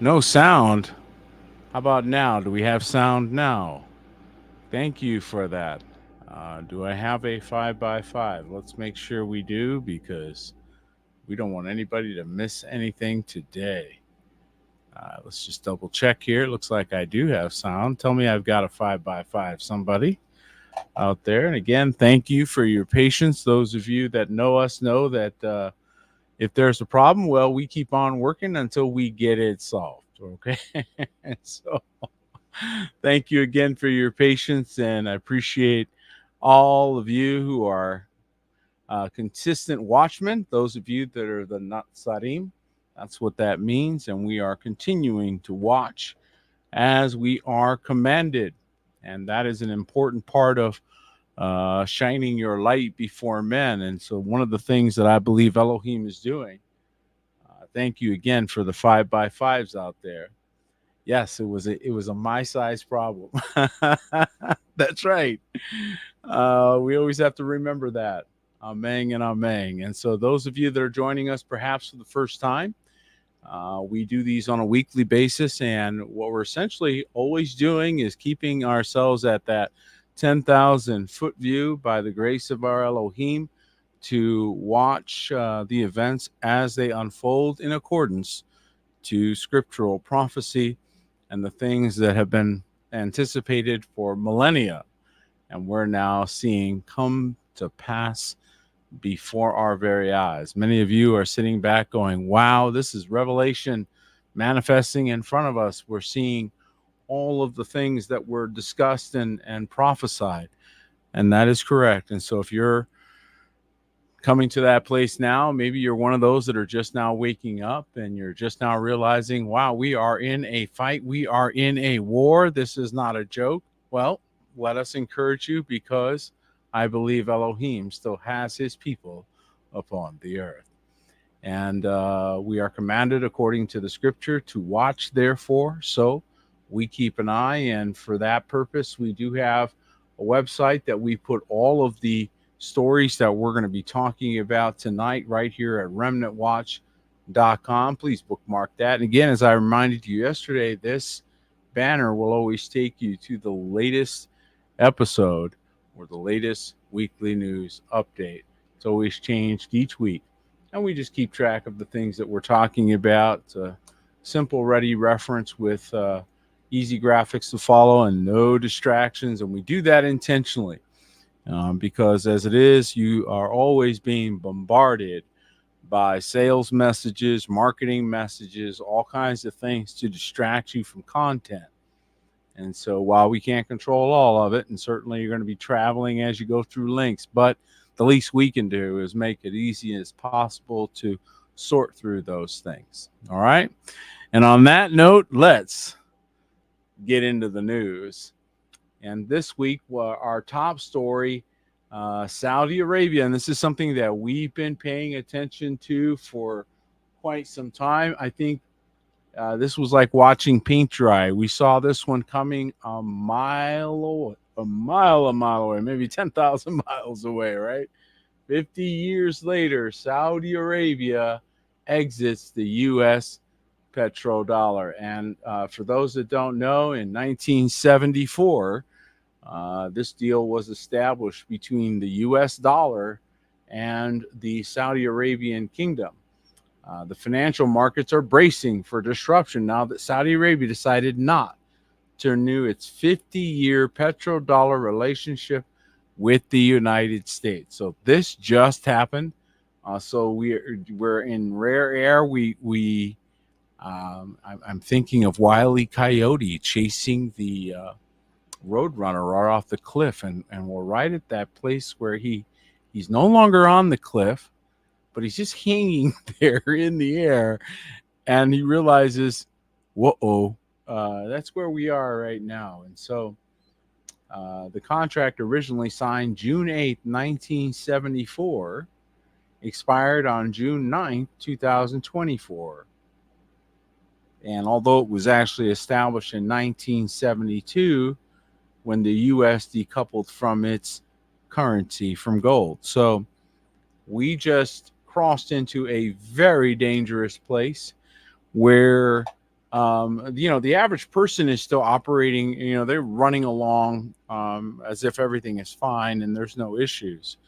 No sound. How about now? Do we have sound now? Thank you for that. Do I have a 5 by 5? Let's make sure we do because we don't want anybody to miss anything today. Let's just double check here. It looks like I do have sound. Tell me I've got a 5 by 5, somebody out there. And again, thank you for your patience. Those of you that know us know that if there's a problem, well, we keep on working until we get it solved. Okay. So thank you again for your patience, and I appreciate all of you who are consistent watchmen, those of you that are the Natsarim. That's what that means, and we are continuing to watch as we are commanded. And that is an important part of shining your light before men. And so, one of the things that I believe Elohim is doing, thank you again for the 5 by 5s out there. Yes, it was a my size problem. That's right. We always have to remember that. Amen and amen. And so, those of you that are joining us perhaps for the first time, we do these on a weekly basis. And what we're essentially always doing is keeping ourselves at that 10,000-foot view by the grace of our Elohim to watch the events as they unfold in accordance to scriptural prophecy and the things that have been anticipated for millennia and we're now seeing come to pass before our very eyes. Many of you are sitting back going, wow, this is revelation manifesting in front of us. We're seeing all of the things that were discussed and prophesied. And that is correct. And so if you're coming to that place now, maybe you're one of those that are just now waking up and you're just now realizing, wow, we are in a fight. We are in a war. This is not a joke. Well, let us encourage you because I believe Elohim still has his people upon the earth. And we are commanded according to the scripture to watch, therefore. So we keep an eye. And for that purpose, we do have a website that we put all of the stories that we're going to be talking about tonight right here at remnantwatch.com. Please bookmark that. And again, as I reminded you yesterday, this banner will always take you to the latest episode or the latest weekly news update. It's always changed each week. And we just keep track of the things that we're talking about. Simple, ready reference with easy graphics to follow and no distractions. And we do that intentionally because as it is, you are always being bombarded by sales messages, marketing messages, all kinds of things to distract you from content. And so while we can't control all of it, and certainly you're going to be traveling as you go through links, but the least we can do is make it easy as possible to sort through those things. All right. And on that note, let's get into the news. And this week, our top story, Saudi Arabia, and this is something that we've been paying attention to for quite some time. I think this was like watching paint dry. We saw this one coming a mile away, maybe 10,000 miles away, right? 50 years later, Saudi Arabia exits the U.S. petrodollar. And for those that don't know, in 1974, this deal was established between the U.S. dollar and the Saudi Arabian kingdom. The financial markets are bracing for disruption now that Saudi Arabia decided not to renew its 50-year petrodollar relationship with the United States. So this just happened. So we're in rare air. I'm thinking of Wile E. Coyote chasing the roadrunner right off the cliff, and we're right at that place where he's no longer on the cliff, but he's just hanging there in the air, and he realizes, whoa, that's where we are right now. And so the contract originally signed June 8th, 1974, expired on June 9th, 2024. And although it was actually established in 1972, when the U.S. decoupled from its currency, from gold. So we just crossed into a very dangerous place where The average person is still operating, they're running along as if everything is fine and there's no issues.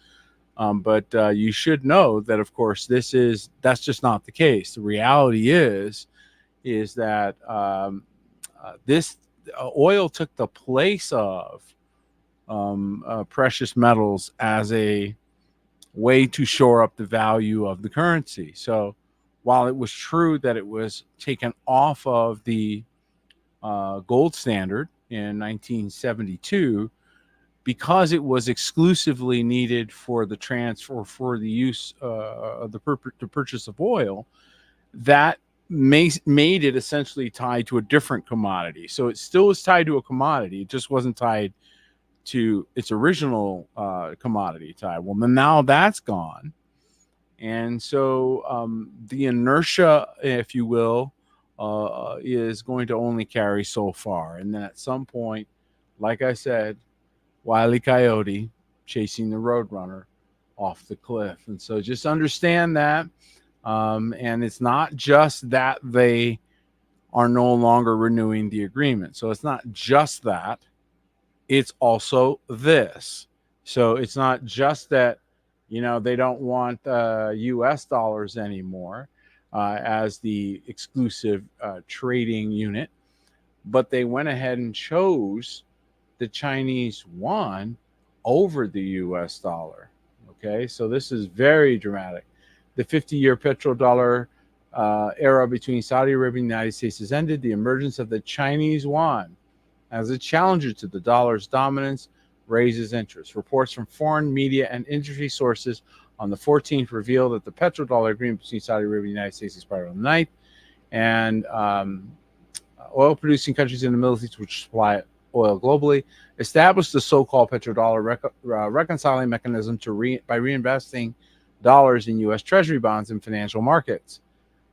But you should know that, of course, that's just not the case. The reality is that this oil took the place of precious metals as a way to shore up the value of the currency. So while it was true that it was taken off of the gold standard in 1972, because it was exclusively needed for the transfer, for the use of the purchase of oil, that made it essentially tied to a different commodity. So it still is tied to a commodity. It just wasn't tied to its original commodity tie. Well, now that's gone. And so the inertia, if you will, is going to only carry so far. And then at some point, like I said, Wile E. Coyote chasing the Roadrunner off the cliff. And so just understand that. And it's not just that they are no longer renewing the agreement. So it's not just that. It's also this. So it's not just that, they don't want US dollars anymore as the exclusive trading unit, but they went ahead and chose the Chinese yuan over the US dollar. Okay, so this is very dramatic. The 50-year petrodollar era between Saudi Arabia and the United States has ended. The emergence of the Chinese yuan as a challenger to the dollar's dominance raises interest. Reports from foreign media and industry sources on the 14th reveal that the petrodollar agreement between Saudi Arabia and the United States expired on the 9th, and oil-producing countries in the Middle East, which supply oil globally, established the so-called petrodollar reconciling mechanism by reinvesting dollars in U.S. Treasury bonds and financial markets.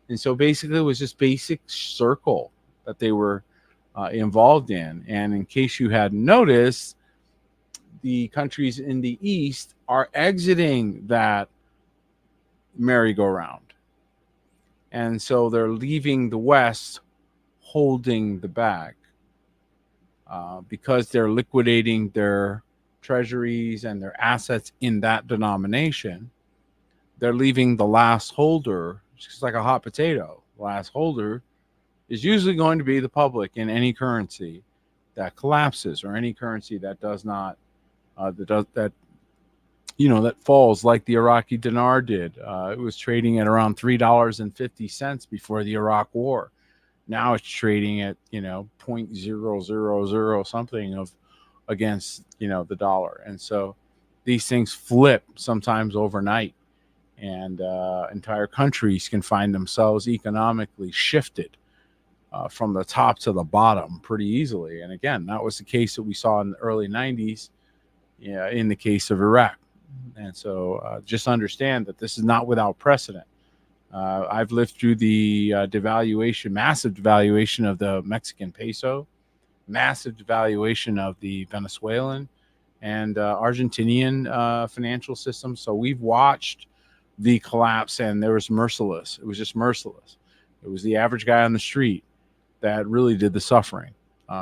And so basically it was just basic circle that they were involved in. And in case you hadn't noticed, the countries in the East are exiting that merry-go-round. And so they're leaving the West holding the bag. Because they're liquidating their treasuries and their assets in that denomination, they're leaving the last holder, just like a hot potato. The last holder is usually going to be the public in any currency that collapses, or any currency that does not, that falls, like the Iraqi dinar did. It was trading at around $3.50 before the Iraq War. Now it's trading at 0.000 something of against the dollar, and so these things flip sometimes overnight, and entire countries can find themselves economically shifted from the top to the bottom pretty easily. And again, that was the case that we saw in the early 90s, in the case of Iraq. And so just understand that this is not without precedent. I've lived through the massive devaluation of the Mexican peso, massive devaluation of the Venezuelan and Argentinian financial system. So we've watched the collapse, and there was merciless. It was just merciless. It was the average guy on the street that really did the suffering.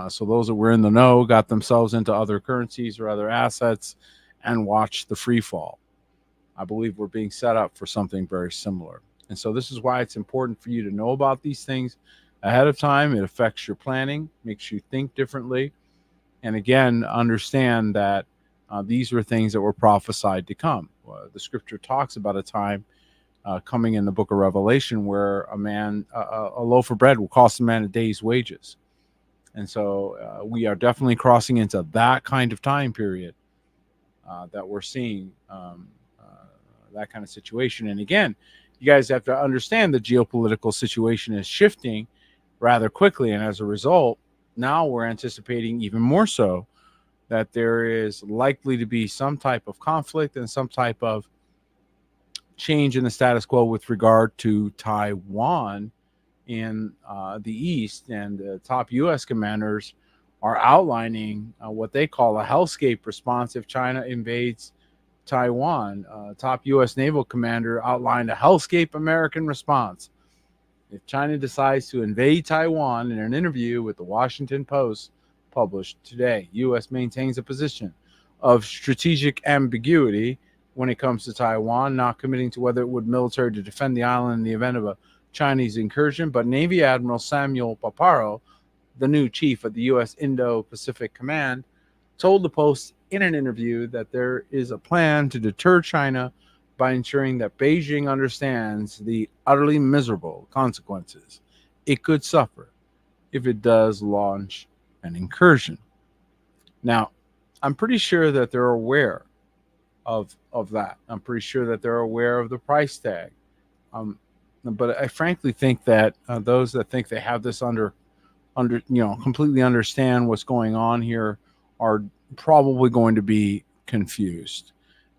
So those that were in the know got themselves into other currencies or other assets and watched the free fall. I believe we're being set up for something very similar. And so this is why it's important for you to know about these things ahead of time. It affects your planning, makes you think differently. And again, understand that these were things that were prophesied to come. The scripture talks about a time coming in the book of Revelation where a loaf of bread will cost a man a day's wages. And so we are definitely crossing into that kind of time period that we're seeing that kind of situation. And again, you guys have to understand the geopolitical situation is shifting rather quickly. And as a result, now we're anticipating even more so that there is likely to be some type of conflict and some type of change in the status quo with regard to Taiwan in the East. And the top U.S. commanders are outlining what they call a hellscape response if China invades Taiwan. Top U.S. naval commander outlined a hellscape American response. If China decides to invade Taiwan, in an interview with the Washington Post published today, U.S. maintains a position of strategic ambiguity when it comes to Taiwan, not committing to whether it would military to defend the island in the event of a Chinese incursion. But Navy Admiral Samuel Paparo, the new chief of the U.S. Indo-Pacific Command, told the Post in an interview that there is a plan to deter China by ensuring that Beijing understands the utterly miserable consequences it could suffer if it does launch an incursion. Now, I'm pretty sure that they're aware of that. I'm pretty sure that they're aware of the price tag. But I frankly think that those that think they have this under completely understand what's going on here are probably going to be confused.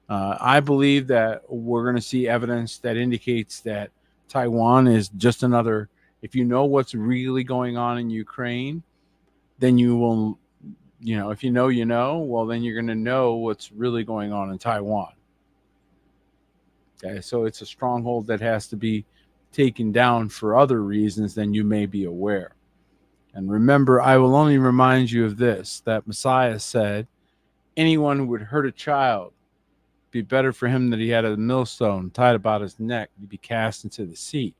I believe that we're going to see evidence that indicates that Taiwan is just another. If you know what's really going on in Ukraine, then you will, if you know, well, then you're going to know what's really going on in Taiwan. Okay, so it's a stronghold that has to be taken down for other reasons than you may be aware. And remember, I will only remind you of this, that Messiah said, anyone who would hurt a child, be better for him that he had a millstone tied about his neck to be cast into the sea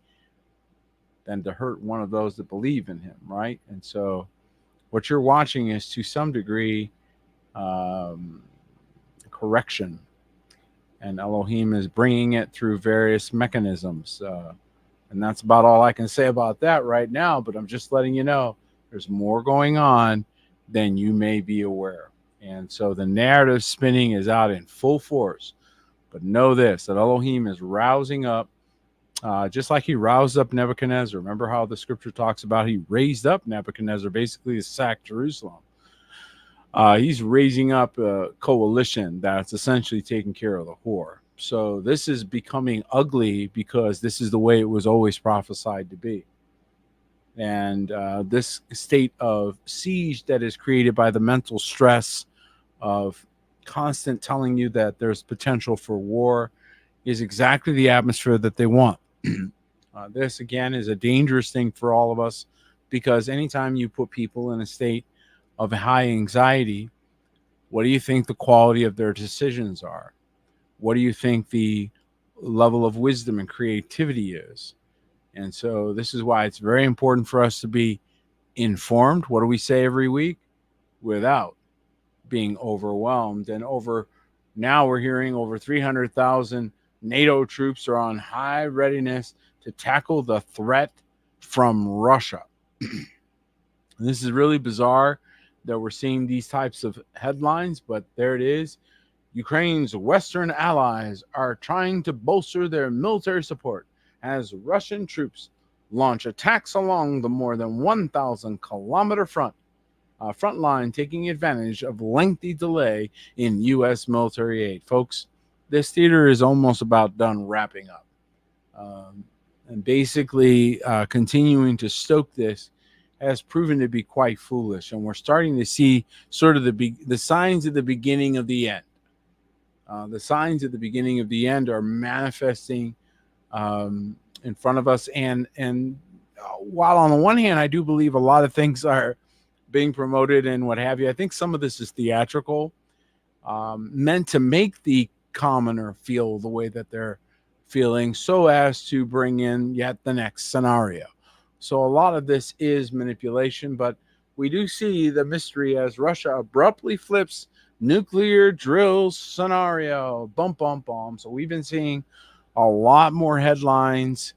than to hurt one of those that believe in him, right? And so what you're watching is, to some degree, correction. And Elohim is bringing it through various mechanisms. And that's about all I can say about that right now. But I'm just letting you know there's more going on than you may be aware. And so the narrative spinning is out in full force. But know this, that Elohim is rousing up, just like he roused up Nebuchadnezzar. Remember how the scripture talks about he raised up Nebuchadnezzar basically to sack Jerusalem. He's raising up a coalition that's essentially taking care of the whore. So this is becoming ugly because this is the way it was always prophesied to be. And this state of siege that is created by the mental stress of constant telling you that there's potential for war is exactly the atmosphere that they want. This, again, is a dangerous thing for all of us, because anytime you put people in a state of high anxiety, what do you think the quality of their decisions are? What do you think the level of wisdom and creativity is? And so this is why it's very important for us to be informed. What do we say every week? Without being overwhelmed. And now we're hearing over 300,000 NATO troops are on high readiness to tackle the threat from Russia. This is really bizarre that we're seeing these types of headlines, but there it is. Ukraine's Western allies are trying to bolster their military support as Russian troops launch attacks along the more than 1,000-kilometer front line, taking advantage of lengthy delay in U.S. military aid. Folks, this theater is almost about done wrapping up. And basically continuing to stoke this has proven to be quite foolish. And we're starting to see sort of the signs of the beginning of the end. The signs of the beginning of the end are manifesting in front of us. And while on the one hand, I do believe a lot of things are being promoted and what have you, I think some of this is theatrical, meant to make the commoner feel the way that they're feeling, so as to bring in yet the next scenario. So a lot of this is manipulation, but we do see the mystery as Russia abruptly flips nuclear drills scenario. Bum, bum, bum. So we've been seeing a lot more headlines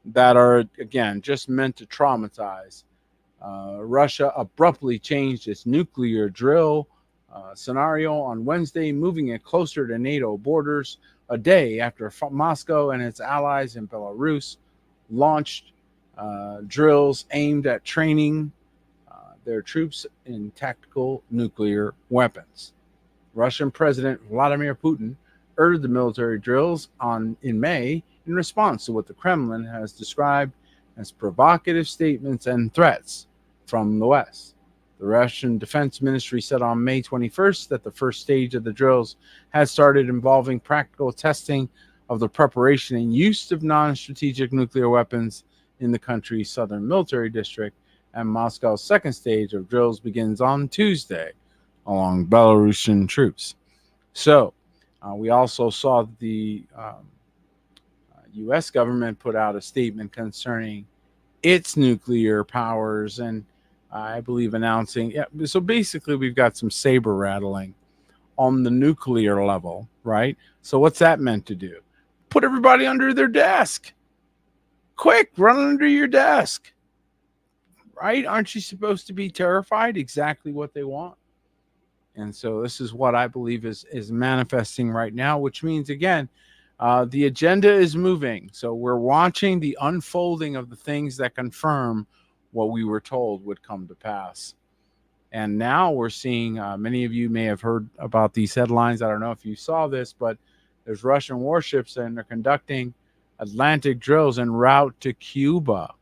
that are, again, just meant to traumatize. Russia abruptly changed its nuclear drill scenario on Wednesday, moving it closer to NATO borders a day after Moscow and its allies in Belarus launched drills aimed at training their troops in tactical nuclear weapons. Russian President Vladimir Putin ordered the military drills in May in response to what the Kremlin has described as provocative statements and threats from the West. The Russian Defense Ministry said on May 21st that the first stage of the drills had started, involving practical testing of the preparation and use of non-strategic nuclear weapons in the country's southern military district, and Moscow's second stage of drills begins on Tuesday along Belarusian troops. So, we also saw the U.S. government put out a statement concerning its nuclear powers, and I believe announcing. Yeah, so basically, we've got some saber rattling on the nuclear level, right? So what's that meant to do? Put everybody under their desk. Quick, run under your desk. Right? Aren't you supposed to be terrified? Exactly what they want. And so this is what I believe is manifesting right now, which means again, the agenda is moving. So we're watching the unfolding of the things that confirm what we were told would come to pass. And now we're seeing, many of you may have heard about these headlines. I don't know if you saw this, but there's Russian warships and they're conducting Atlantic drills en route to Cuba.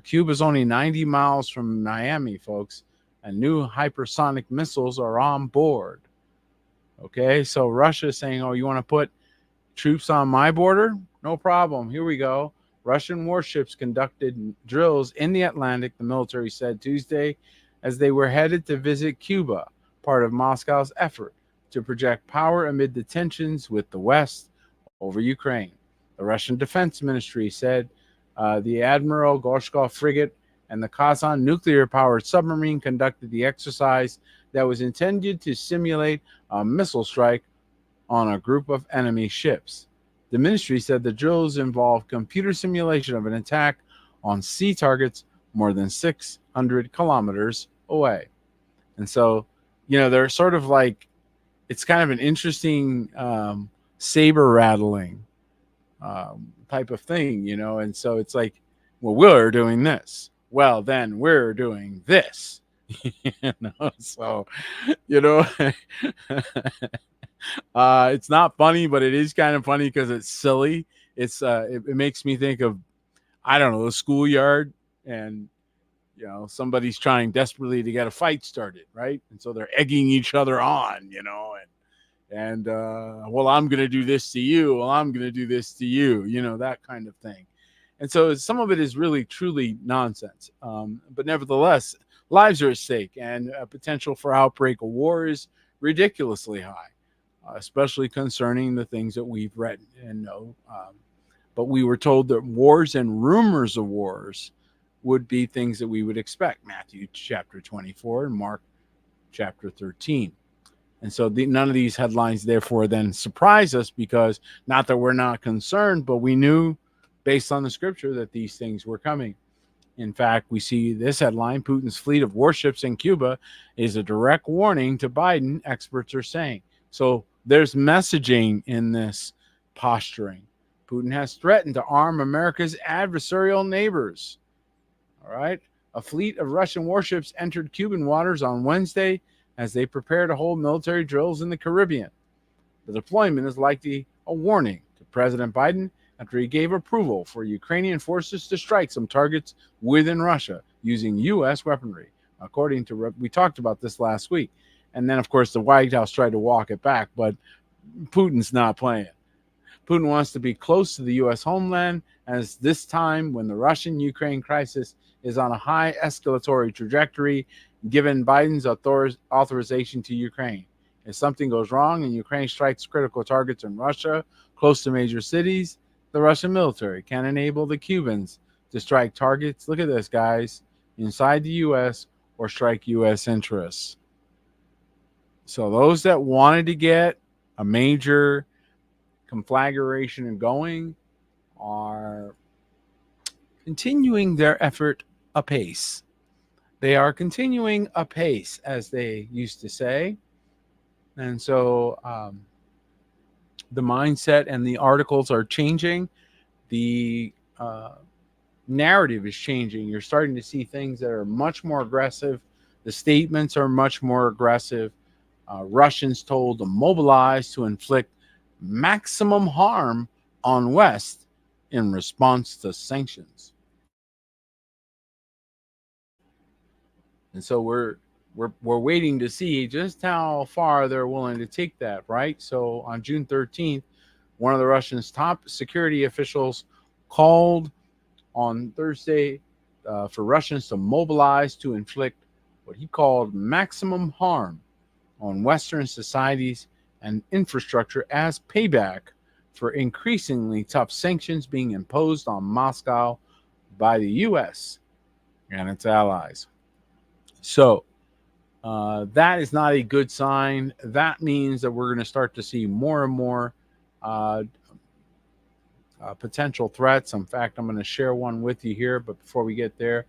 Cuba is only 90 miles from Miami, folks, and new hypersonic missiles are on board. Okay, so Russia is saying, oh, you want to put troops on my border? No problem. Here we go. Russian warships conducted drills in the Atlantic, the military said Tuesday, as they were headed to visit Cuba, part of Moscow's effort to project power amid the tensions with the West over Ukraine. The Russian Defense Ministry said the Admiral Gorshkov frigate and the Kazan nuclear-powered submarine conducted the exercise that was intended to simulate a missile strike on a group of enemy ships. The ministry said the drills involved computer simulation of an attack on sea targets more than 600 kilometers away. And so, they're sort of like, it's kind of an interesting saber rattling type of thing, and so it's like, well, we're doing this. Well, then we're doing this. So, it's not funny, but it is kind of funny because it's silly. It makes me think of, I don't know, the schoolyard, and somebody's trying desperately to get a fight started, right? And so they're egging each other on, and well, I'm going to do this to you. Well, I'm going to do this to you, that kind of thing. And so some of it is really, truly nonsense. But nevertheless, lives are at stake, and potential for outbreak of war is ridiculously high, especially concerning the things that we've read and know. But we were told that wars and rumors of wars would be things that we would expect. Matthew chapter 24 and Mark chapter 13. And so none of these headlines, therefore, then surprise us, because not that we're not concerned, but we knew based on the scripture that these things were coming. In fact, we see this headline: Putin's fleet of warships in Cuba is a direct warning to Biden, experts are saying. So there's messaging in this posturing. Putin has threatened to arm America's adversarial neighbors. All right. A fleet of Russian warships entered Cuban waters on Wednesday as they prepare to hold military drills in the Caribbean. The deployment is likely a warning to President Biden after he gave approval for Ukrainian forces to strike some targets within Russia using U.S. weaponry, according to, we talked about this last week. And then, of course, the White House tried to walk it back, but Putin's not playing. Putin wants to be close to the U.S. homeland, as this time when the Russian-Ukraine crisis is on a high escalatory trajectory, given Biden's authorization to Ukraine. If something goes wrong and Ukraine strikes critical targets in Russia, close to major cities, the Russian military can enable the Cubans to strike targets, look at this, guys, inside the U.S. or strike U.S. interests. So those that wanted to get a major conflagration going are continuing their effort apace. They are continuing apace, as they used to say. And so the mindset and the articles are changing. The narrative is changing. You're starting to see things that are much more aggressive. The statements are much more aggressive. Russians told to mobilize to inflict maximum harm on West in response to sanctions. And so we're waiting to see just how far they're willing to take that, right? So on June 13th, one of the Russians' top security officials called on Thursday for Russians to mobilize to inflict what he called maximum harm on Western societies and infrastructure as payback for increasingly tough sanctions being imposed on Moscow by the U.S. and its allies. So, that is not a good sign. That means that we're going to start to see more and more uh, potential threats. In fact, I'm going to share one with you here. But before we get there,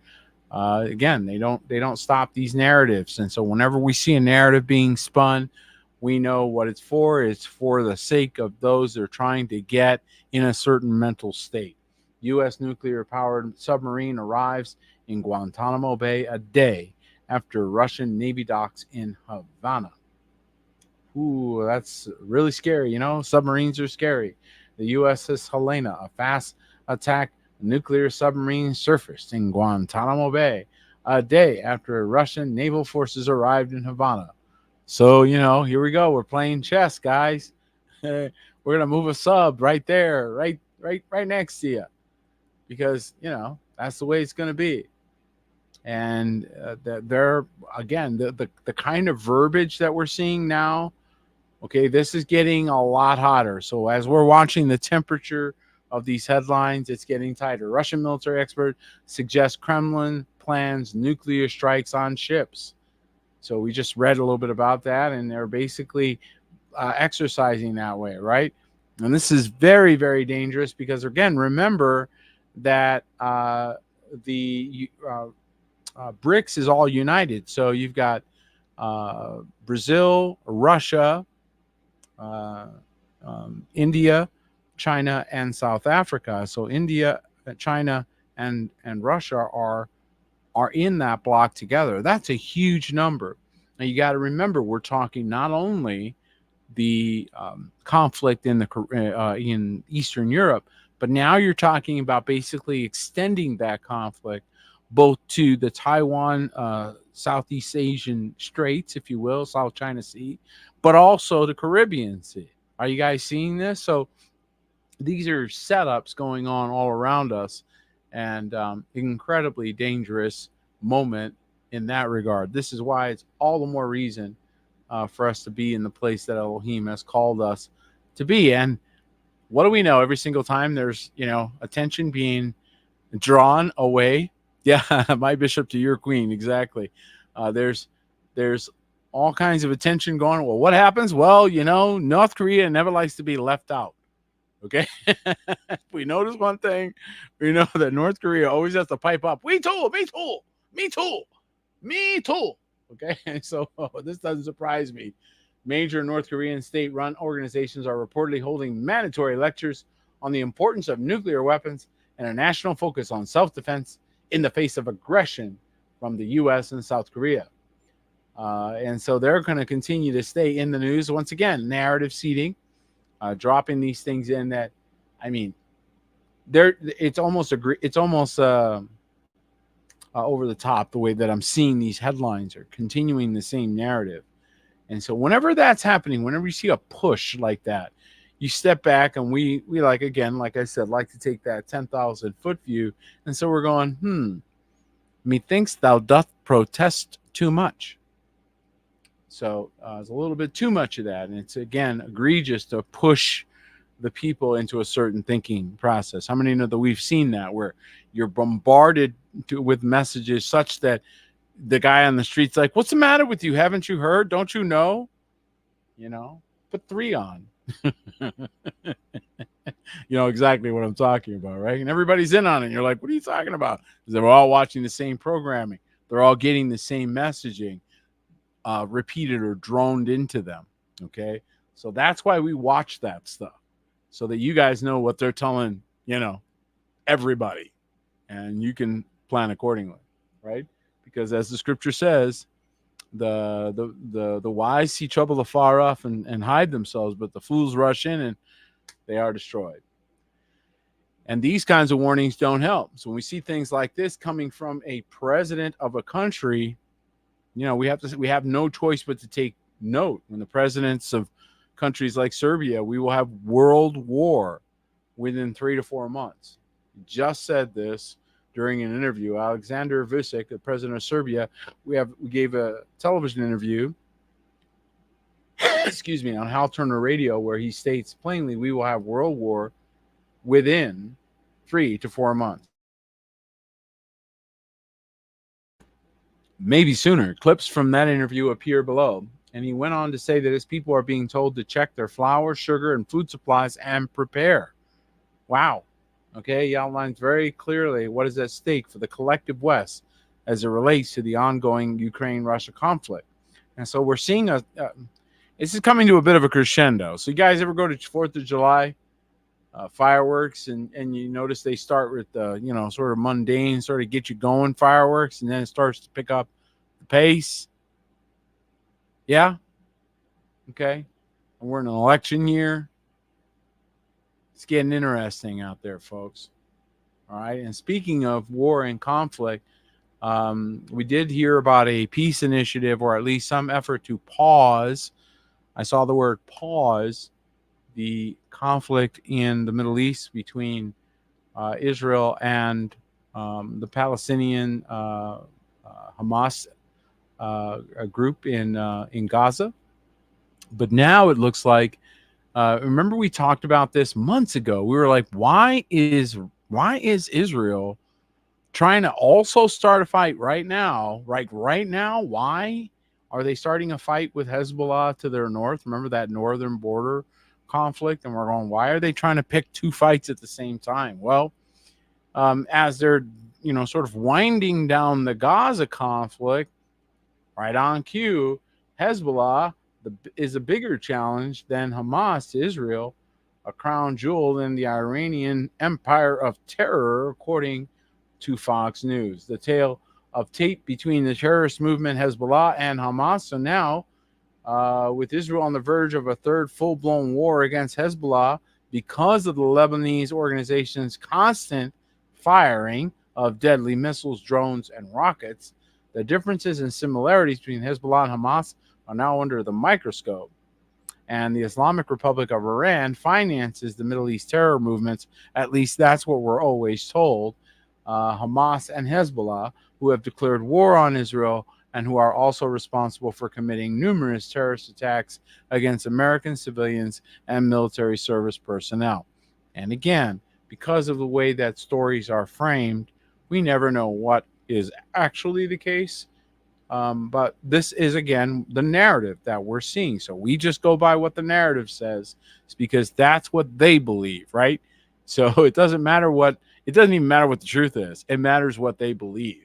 again, they don't stop these narratives, and so whenever we see a narrative being spun, we know what it's for. It's for the sake of those they're trying to get in a certain mental state. U.S. nuclear-powered submarine arrives in Guantanamo Bay a day after Russian Navy docks in Havana. Ooh, that's really scary. Submarines are scary. The USS Helena, a fast attack nuclear submarine, surfaced in Guantanamo Bay a day after Russian naval forces arrived in Havana. So, here we go. We're playing chess, guys. We're going to move a sub right there, right next to you, because, that's the way it's going to be. And they're, again, the kind of verbiage that we're seeing now. Okay, this is getting a lot hotter. So as we're watching the temperature of these headlines, it's getting tighter. Russian military expert suggests Kremlin plans nuclear strikes on ships. So we just read a little bit about that, and they're basically exercising that way, right? And this is very, very dangerous because, again, remember that the BRICS is all united. So you've got Brazil, Russia, India, China, and South Africa. So India, China, and Russia are in that block together. That's a huge number. Now you got to remember, we're talking not only the conflict in Eastern Europe, but now you're talking about basically extending that conflict both to the Taiwan, Southeast Asian Straits, if you will, South China Sea, but also the Caribbean Sea. Are you guys seeing this? So these are setups going on all around us, and incredibly dangerous moment in that regard. This is why it's all the more reason for us to be in the place that Elohim has called us to be. And what do we know? Every single time there's, attention being drawn away. Yeah, my bishop to your queen. Exactly. There's all kinds of attention going. Well, what happens? Well, North Korea never likes to be left out. Okay. We notice one thing. We know that North Korea always has to pipe up. Me too. Okay. So this doesn't surprise me. Major North Korean state-run organizations are reportedly holding mandatory lectures on the importance of nuclear weapons and a national focus on self-defense in the face of aggression from the U.S. and South Korea. And so they're going to continue to stay in the news. Once again, narrative seeding, dropping these things in that, it's almost over the top the way that I'm seeing these headlines are continuing the same narrative. And so whenever that's happening, whenever you see a push like that, you step back, and we like I said, like to take that 10,000 foot view. And so we're going, methinks thou doth protest too much. So it's a little bit too much of that. And it's, again, egregious to push the people into a certain thinking process. How many know that we've seen that, where you're bombarded with messages such that the guy on the street's like, what's the matter with you? Haven't you heard? Don't you know? Put 3 on. You know exactly what I'm talking about, right? And everybody's in on it. And you're like, what are you talking about? Because they're all watching the same programming. They're all getting the same messaging repeated or droned into them. Okay. So that's why we watch that stuff, so that you guys know what they're telling, everybody, and you can plan accordingly, right? Because as the scripture says, the wise see trouble afar off and hide themselves, but the fools rush in and they are destroyed. And these kinds of warnings don't help. So when we see things like this coming from a president of a country, we have no choice but to take note. When the presidents of countries like Serbia, we will have world war within 3 to 4 months. just said this during an interview. Alexander Vucic, the president of Serbia, we gave a television interview, excuse me, on Hal Turner Radio, where he states plainly we will have world war within 3 to 4 months. Maybe sooner. Clips from that interview appear below. And he went on to say that his people are being told to check their flour, sugar, and food supplies and prepare. Wow. Okay, he outlines very clearly what is at stake for the collective West as it relates to the ongoing Ukraine-Russia conflict. And so we're seeing this is coming to a bit of a crescendo. So you guys ever go to 4th of July fireworks, and you notice they start with sort of mundane, sort of get you going fireworks, and then it starts to pick up the pace. Yeah. Okay. And we're in an election year. It's getting interesting out there, folks. All right. And speaking of war and conflict, we did hear about a peace initiative, or at least some effort to pause. I saw the word pause the conflict in the Middle East between Israel and the Palestinian Hamas group in Gaza. But now it looks like, remember we talked about this months ago. We were like, why is Israel trying to also start a fight right now? Right now, why are they starting a fight with Hezbollah to their north? Remember that northern border conflict? And we're going, why are they trying to pick two fights at the same time? Well, as they're sort of winding down the Gaza conflict, right on cue, Hezbollah is a bigger challenge than Hamas to Israel, a crown jewel in the Iranian empire of terror, according to Fox News. The tale of tape between the terrorist movement Hezbollah and Hamas. So now, with Israel on the verge of a third full-blown war against Hezbollah because of the Lebanese organization's constant firing of deadly missiles, drones, and rockets, the differences and similarities between Hezbollah and Hamas are now under the microscope. And the Islamic Republic of Iran finances the Middle East terror movements. At least that's what we're always told. Hamas and Hezbollah, who have declared war on Israel and who are also responsible for committing numerous terrorist attacks against American civilians and military service personnel. And again, because of the way that stories are framed, we never know what is actually the case. But this is, again, the narrative that we're seeing. So we just go by what the narrative says. It's because that's what they believe, right? So it doesn't even matter what the truth is. It matters what they believe.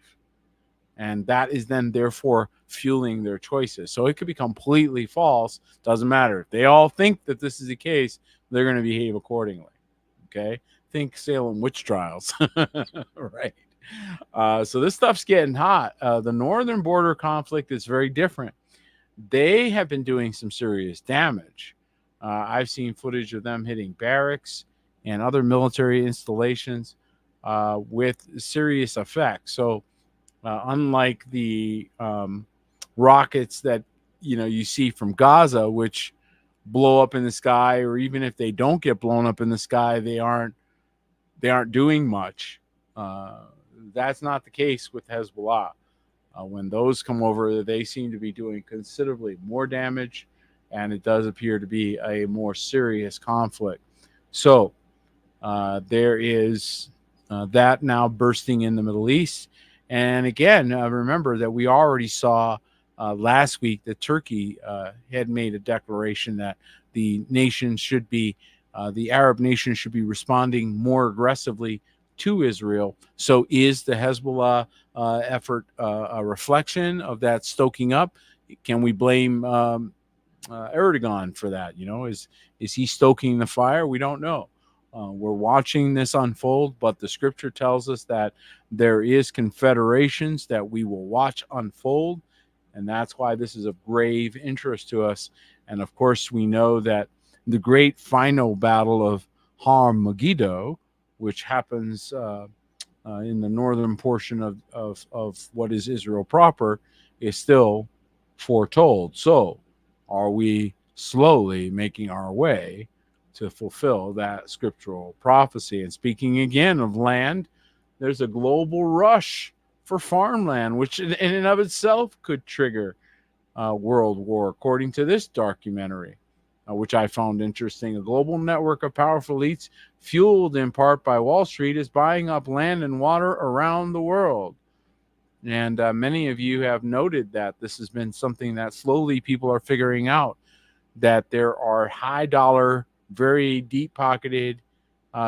And that is then therefore fueling their choices. So it could be completely false. Doesn't matter. If they all think that this is the case, they're going to behave accordingly. Okay? Think Salem witch trials. Right. So this stuff's getting hot. The northern border conflict is very different. They have been doing some serious damage. I've seen footage of them hitting barracks and other military installations with serious effects. So unlike the rockets that you see from Gaza, which blow up in the sky, or even if they don't get blown up in the sky, they aren't doing much. That's not the case with Hezbollah. When those come over, they seem to be doing considerably more damage, and it does appear to be a more serious conflict. So there is that now bursting in the Middle East. And again, remember that we already saw last week that Turkey had made a declaration that the Arab nation should be responding more aggressively to Israel. So is the Hezbollah effort a reflection of that stoking up? Can we blame Erdogan for that? Is he stoking the fire? We don't know. We're watching this unfold, but the scripture tells us that there is confederations that we will watch unfold, and that's why this is of grave interest to us. And of course, we know that the great final battle of Har Megiddo, which happens in the northern portion of what is Israel proper, is still foretold. So are we slowly making our way to fulfill that scriptural prophecy. And speaking again of land, there's a global rush for farmland, which in and of itself could trigger world war, according to this documentary, which I found interesting. A global network of powerful elites, fueled in part by Wall Street, is buying up land and water around the world. And many of you have noted that this has been something that slowly people are figuring out, that there are high dollar, very deep pocketed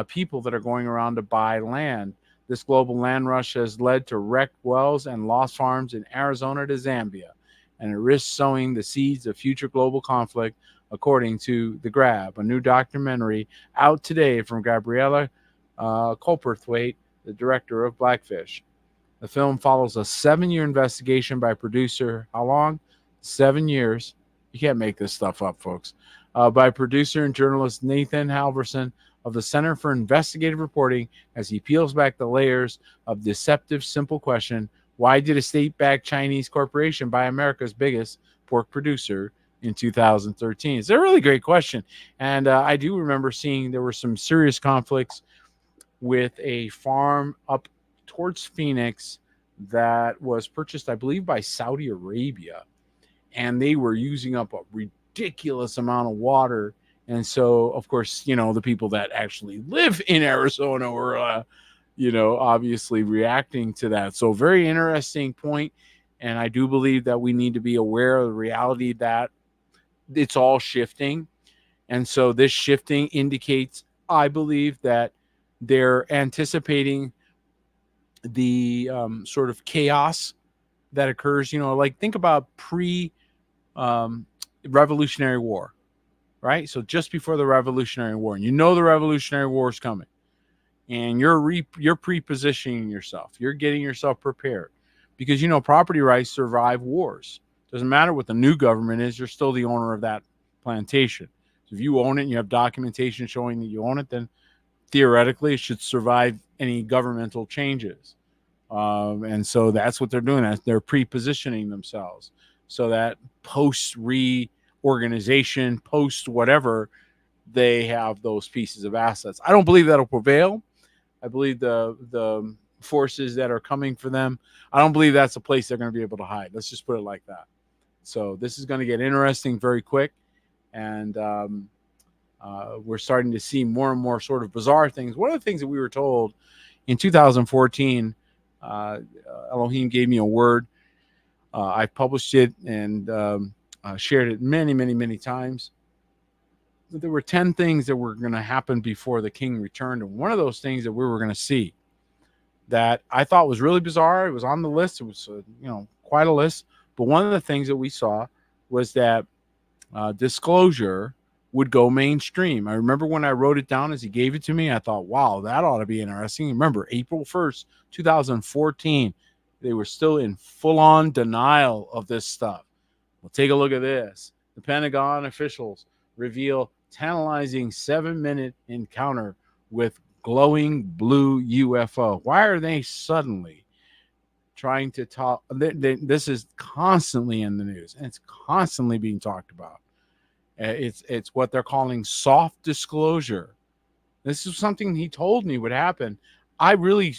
people that are going around to buy land. This global land rush has led to wrecked wells and lost farms in Arizona to Zambia, and it risks sowing the seeds of future global conflict, according to The Grab, a new documentary out today from Gabriella Colperthwaite, the director of Blackfish. The film follows a 7-year investigation by producer, how long? 7 years. You can't make this stuff up, folks. By producer and journalist Nathan Halverson of the Center for Investigative Reporting, as he peels back the layers of deceptive simple question: why did a state-backed Chinese corporation buy America's biggest pork producer in 2013? It's a really great question. And I do remember seeing there were some serious conflicts with a farm up towards Phoenix that was purchased, I believe, by Saudi Arabia. And they were using up a ridiculous amount of water. And so, of course, the people that actually live in Arizona were, obviously reacting to that. So very interesting point. And I do believe that we need to be aware of the reality that it's all shifting. And so this shifting indicates, I believe, that they're anticipating the sort of chaos that occurs, like think about Revolutionary War, right? So just before the Revolutionary War, and the Revolutionary War is coming, and you're pre-positioning yourself, you're getting yourself prepared, because property rights survive wars. Doesn't matter what the new government is, you're still the owner of that plantation. So if you own it and you have documentation showing that you own it, then theoretically it should survive any governmental changes. And so that's what they're doing. They're pre-positioning themselves so that post reorganization, post whatever, they have those pieces of assets. I don't believe that'll prevail. I believe the forces that are coming for them, I don't believe that's a place they're going to be able to hide. Let's just put it like that. So this is going to get interesting very quick. And we're starting to see more and more sort of bizarre things. One of the things that we were told in 2014, Elohim gave me a word. I published it and shared it many, many, many times. There were 10 things that were going to happen before the king returned. And one of those things that we were going to see that I thought was really bizarre, it was on the list. It was, quite a list. But one of the things that we saw was that disclosure would go mainstream. I remember when I wrote it down as he gave it to me, I thought, wow, that ought to be interesting. Remember, April 1st, 2014, they were still in full-on denial of this stuff. Well, take a look at this. The Pentagon officials reveal tantalizing 7-minute encounter with glowing blue UFO. Why are they suddenly trying to talk? This is constantly in the news, and it's constantly being talked about. It's what they're calling soft disclosure. This is something he told me would happen. I really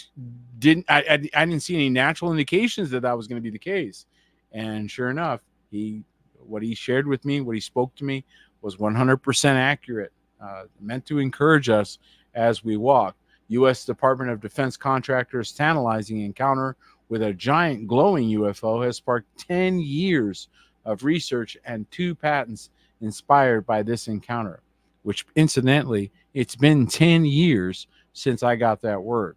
didn't. I didn't see any natural indications that was going to be the case. And sure enough, what he shared with me, what he spoke to me, was 100% accurate. Meant to encourage us as we walk. U.S. Department of Defense contractors' tantalizing encounter with a giant glowing UFO has sparked 10 years of research and 2 patents inspired by this encounter, which incidentally, it's been 10 years since I got that word.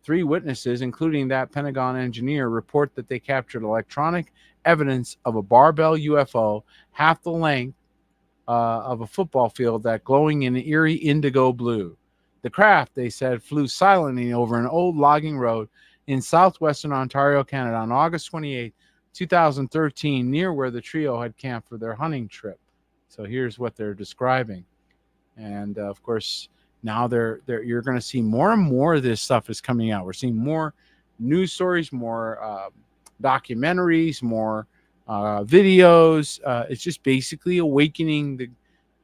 3 witnesses, including that Pentagon engineer, report that they captured electronic evidence of a barbell UFO half the length of a football field that glowing in eerie indigo blue. The craft, they said, flew silently over an old logging road in southwestern Ontario, Canada on August 28, 2013, near where the trio had camped for their hunting trip. So here's what they're describing. And of course, now you're going to see more and more of this stuff is coming out. We're seeing more news stories, more documentaries, more videos. It's just basically awakening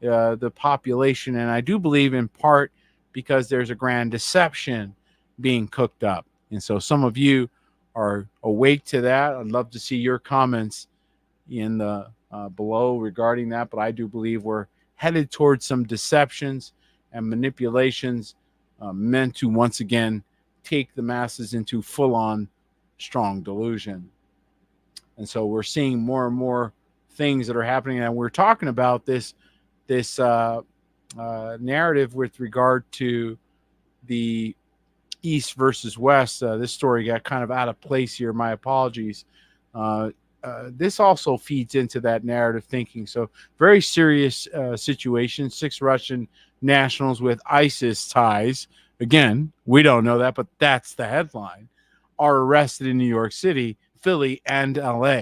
the population. And I do believe in part because there's a grand deception being cooked up. And so some of you are awake to that. I'd love to see your comments in the below regarding that. But I do believe we're headed towards some deceptions and manipulations meant to once again take the masses into full-on strong delusion. And so we're seeing more and more things that are happening, and we're talking about this narrative with regard to the East versus West. This story got kind of out of place here. My apologies. This also feeds into that narrative thinking. So very serious situation. 6 Russian nationals with ISIS ties. Again, we don't know that, but that's the headline. Are arrested in New York City, Philly, and LA.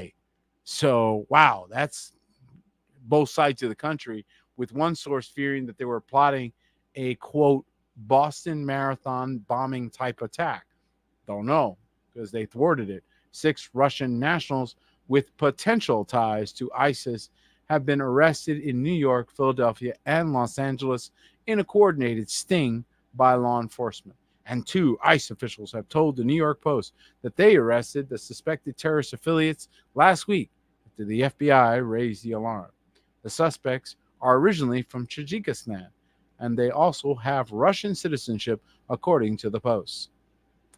So, wow, that's both sides of the country, with one source fearing that they were plotting a, quote, Boston Marathon bombing type attack. Don't know, because they thwarted it. 6 Russian nationals with potential ties to ISIS have been arrested in New York, Philadelphia, and Los Angeles in a coordinated sting by law enforcement. And 2 ICE officials have told the New York Post that they arrested the suspected terrorist affiliates last week after the FBI raised the alarm. The suspects are originally from Tajikistan, and they also have Russian citizenship, according to the Post.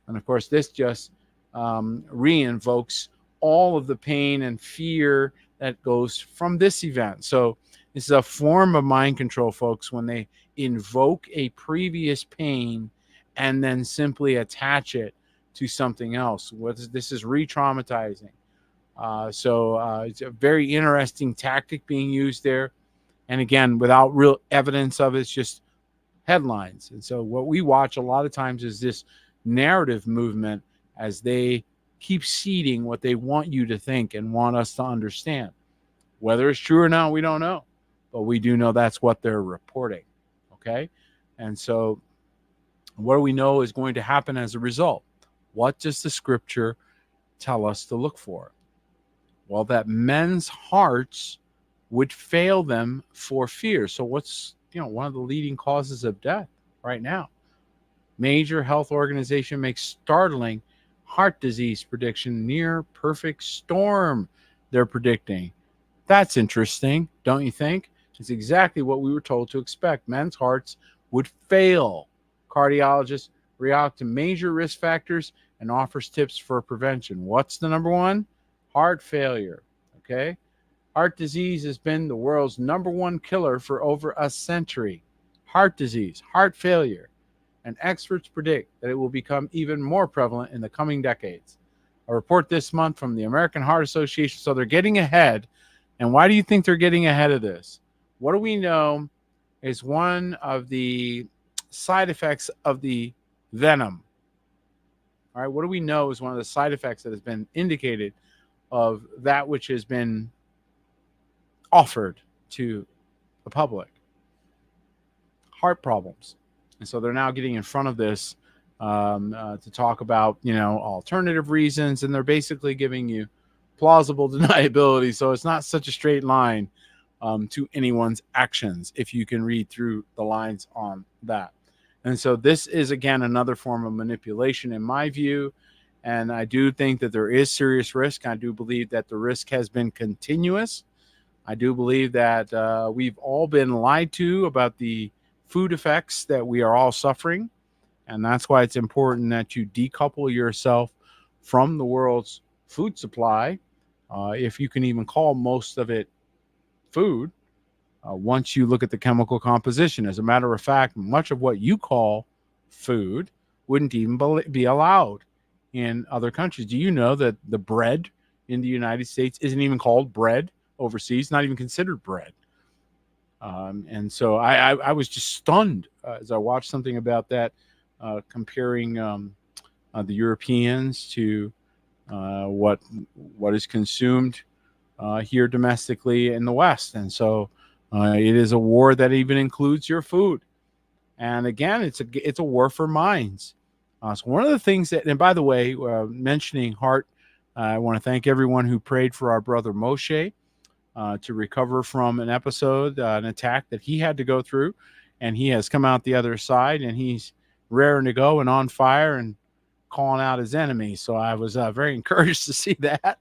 And of course, this just reinvokes all of the pain and fear that goes from this event. So this is a form of mind control, folks, when they invoke a previous pain and then simply attach it to something else. This is re-traumatizing. So it's a very interesting tactic being used there. And again, without real evidence of it, it's just headlines. And so what we watch a lot of times is this narrative movement as they keep seeding what they want you to think and want us to understand. Whether it's true or not, we don't know. But we do know that's what they're reporting. Okay? And so what do we know is going to happen as a result? What does the scripture tell us to look for? Well, that men's hearts would fail them for fear. So what's one of the leading causes of death right now? Major health organization makes startling heart disease prediction, near perfect storm they're predicting. That's interesting, don't you think? It's exactly what we were told to expect. Men's hearts would fail. Cardiologists react to major risk factors and offers tips for prevention. What's the number one? Heart failure. Okay? Heart disease has been the world's number one killer for over a century. Heart disease, heart failure. And experts predict that it will become even more prevalent in the coming decades. A report this month from the American Heart Association. So they're getting ahead. And why do you think they're getting ahead of this? What do we know is one of the side effects of the venom? All right, what do we know is one of the side effects that has been indicated of that which has been offered to the public? Heart problems. And so they're now getting in front of this to talk about, alternative reasons. And they're basically giving you plausible deniability. So it's not such a straight line to anyone's actions if you can read through the lines on that. And so this is, again, another form of manipulation in my view. And I do think that there is serious risk. I do believe that the risk has been continuous. I do believe that we've all been lied to about the food effects that we are all suffering. And that's why it's important that you decouple yourself from the world's food supply, if you can even call most of it food, once you look at the chemical composition. As a matter of fact, much of what you call food wouldn't even be allowed in other countries. Do you know that the bread in the United States isn't even called bread overseas, not even considered bread? And so I was just stunned as I watched something about that, comparing the Europeans to what is consumed here domestically in the West. And so it is a war that even includes your food. And again, it's a war for minds. So one of the things that, and by the way, mentioning heart, I want to thank everyone who prayed for our brother Moshe. to recover from an episode, an attack that he had to go through, and he has come out the other side, and he's raring to go and on fire and calling out his enemies. So I was very encouraged to see that.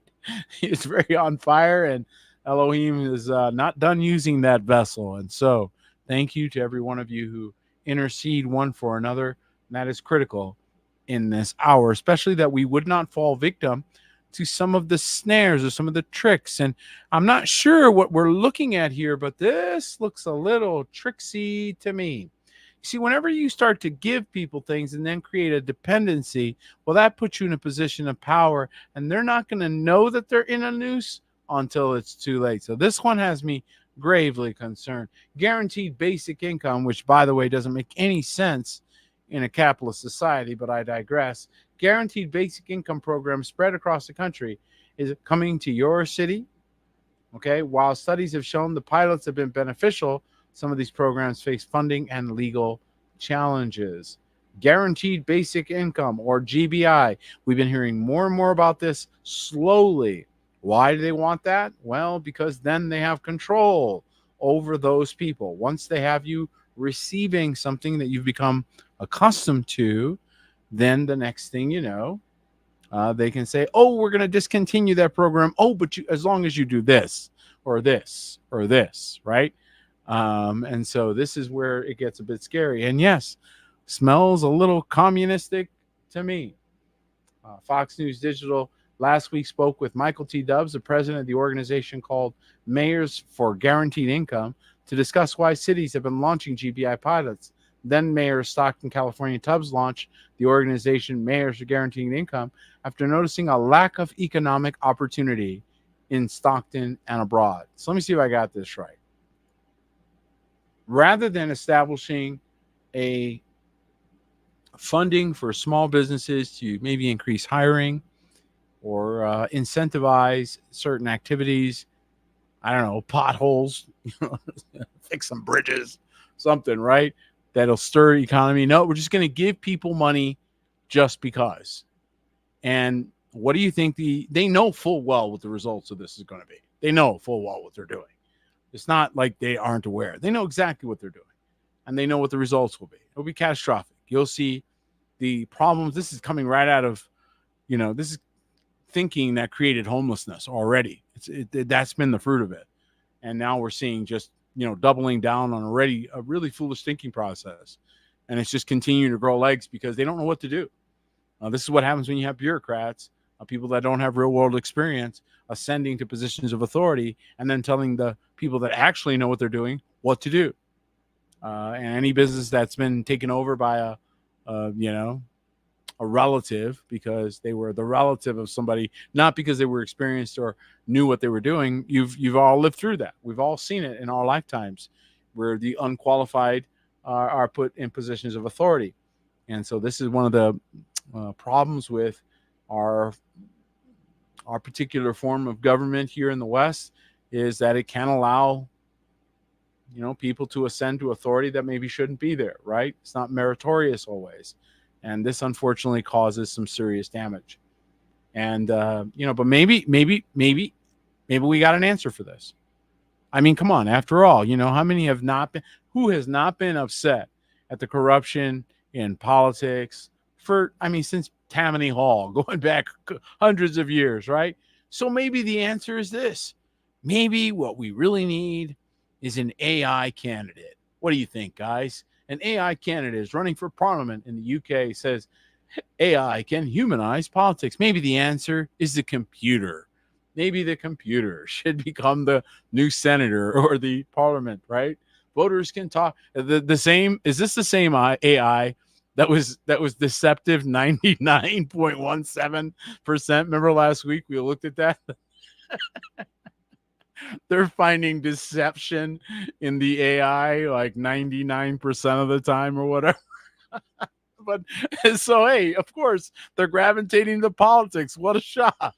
He was very on fire, and Elohim is not done using that vessel. And so thank you to every one of you who intercede one for another. And that is critical in this hour, especially that we would not fall victim to some of the snares or some of the tricks. And I'm not sure what we're looking at here, but this looks a little tricksy to me. See, whenever you start to give people things and then create a dependency, well, that puts you in a position of power, and they're not going to know that they're in a noose until it's too late. So this one has me gravely concerned. Guaranteed basic income, which, by the way, doesn't make any sense in a capitalist society, but I digress. Guaranteed basic income program spread across the country. Is it coming to your city? Okay, while studies have shown the pilots have been beneficial, some of these programs face funding and legal challenges. Guaranteed basic income, or GBI. We've been hearing more and more about this slowly. Why do they want that? Well, because then they have control over those people. Once they have you receiving something that you've become accustomed to, then the next thing you know, they can say, oh, we're going to discontinue that program. Oh, but as long as you do this or this or this, right? And so this is where it gets a bit scary. And yes, smells a little communistic to me. Fox News Digital last week spoke with Michael T. Dubs, the president of the organization called Mayors for Guaranteed Income, to discuss why cities have been launching GBI pilots. Then Mayor of Stockton, California, Tubbs launched the organization Mayors for Guaranteed Income after noticing a lack of economic opportunity in Stockton and abroad. So let me see if I got this right. Rather than establishing a funding for small businesses to maybe increase hiring or incentivize certain activities, I don't know, potholes, fix some bridges, something, right? That'll stir the economy. No, we're just going to give people money just because. And what do you think they know full well what the results of this is going to be. They know full well what they're doing. It's not like they aren't aware. They know exactly what they're doing, and they know what the results will be. It'll be catastrophic. You'll see the problems. This is coming right out of, this is thinking that created homelessness already. That's been the fruit of it. And now we're seeing just, doubling down on already a really foolish thinking process. And it's just continuing to grow legs because they don't know what to do. This is what happens when you have bureaucrats, people that don't have real world experience, ascending to positions of authority and then telling the people that actually know what they're doing what to do. And any business that's been taken over by a relative because they were the relative of somebody, not because they were experienced or knew what they were doing. You've all lived through that. We've all seen it in our lifetimes where the unqualified are put in positions of authority. And so this is one of the problems with our particular form of government here in the West, is that it can allow people to ascend to authority that maybe shouldn't be there, right? It's not meritorious always. And this unfortunately causes some serious damage. And but maybe we got an answer for this. I mean, come on, after all, how many who has not been upset at the corruption in politics since Tammany Hall, going back hundreds of years, right? So maybe the answer is this. Maybe what we really need is an AI candidate. What do you think, guys? An AI candidate is running for parliament in the UK, says AI can humanize politics. Maybe the answer is the computer. Maybe the computer should become the new senator or the parliament, right? Voters can talk. The same. Is this the same AI that was deceptive 99.17%? Remember last week we looked at that? They're finding deception in the AI like 99% of the time or whatever. But so, hey, of course, they're gravitating to politics. What a shock.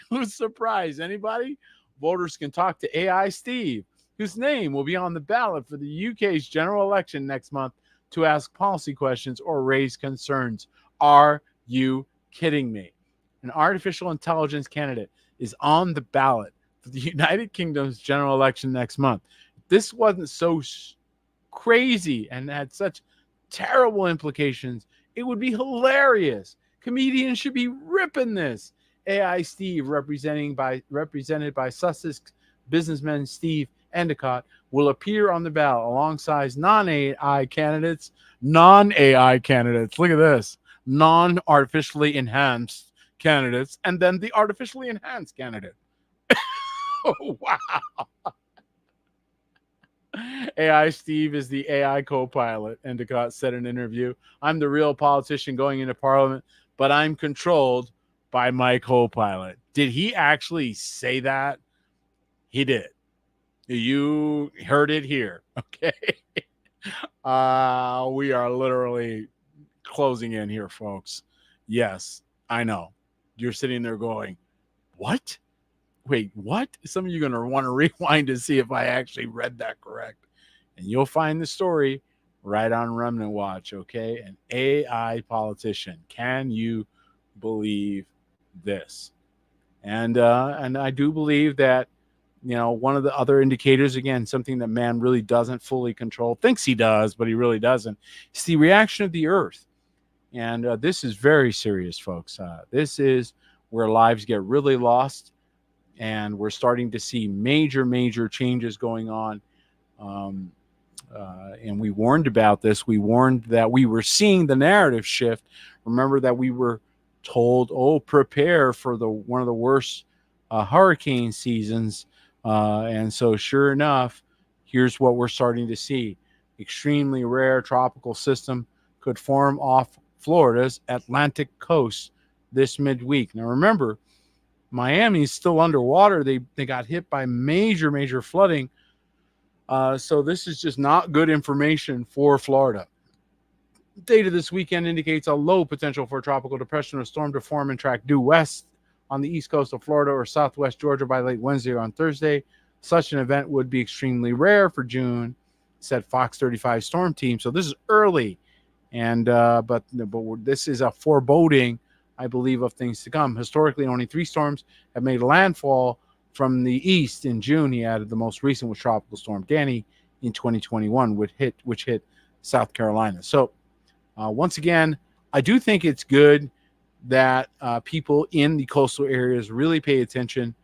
Who's surprised? Anybody? Voters can talk to AI Steve, whose name will be on the ballot for the UK's general election next month, to ask policy questions or raise concerns. Are you kidding me? An artificial intelligence candidate is on the ballot for the United Kingdom's general election next month. This wasn't so crazy and had such terrible implications. It would be hilarious. Comedians should be ripping this. AI Steve, represented by Sussex businessman Steve Endicott, will appear on the ballot alongside non-AI candidates. Non-AI candidates. Look at this. Non-artificially enhanced candidates, and then the artificially enhanced candidate. Oh, wow. AI Steve is the AI co-pilot, Endicott said in an interview. I'm the real politician going into Parliament, but I'm controlled by my co-pilot. Did he actually say that? He did. You heard it here. Okay. We are literally closing in here, folks. Yes, I know. You're sitting there going, what? Wait, what? Some of you are going to want to rewind to see if I actually read that correct. And you'll find the story right on Remnant Watch, okay? An AI politician. Can you believe this? And I do believe that, you know, one of the other indicators, again, something that man really doesn't fully control, thinks he does, but he really doesn't, is the reaction of the earth. And this is very serious, folks. This is where lives get really lost. And we're starting to see major changes going on. And we warned about this. We warned that we were seeing the narrative shift. Remember that we were told, oh, prepare for one of the worst hurricane seasons. And so sure enough, here's what we're starting to see. Extremely rare tropical system could form off Florida's Atlantic coast this midweek. Now remember, Miami's still underwater. They got hit by major flooding. So this is just not good information for Florida. Data this weekend indicates a low potential for a tropical depression or storm to form and track due west on the east coast of Florida or southwest Georgia by late Wednesday or on Thursday. Such an event would be extremely rare for June, said Fox 35 storm team. So this is early, and but this is a foreboding, I believe, of things to come. Historically, only 3 storms have made landfall from the east in June. He added the most recent was Tropical Storm Danny in 2021, which hit South Carolina. So once again, I do think it's good that people in the coastal areas really pay attention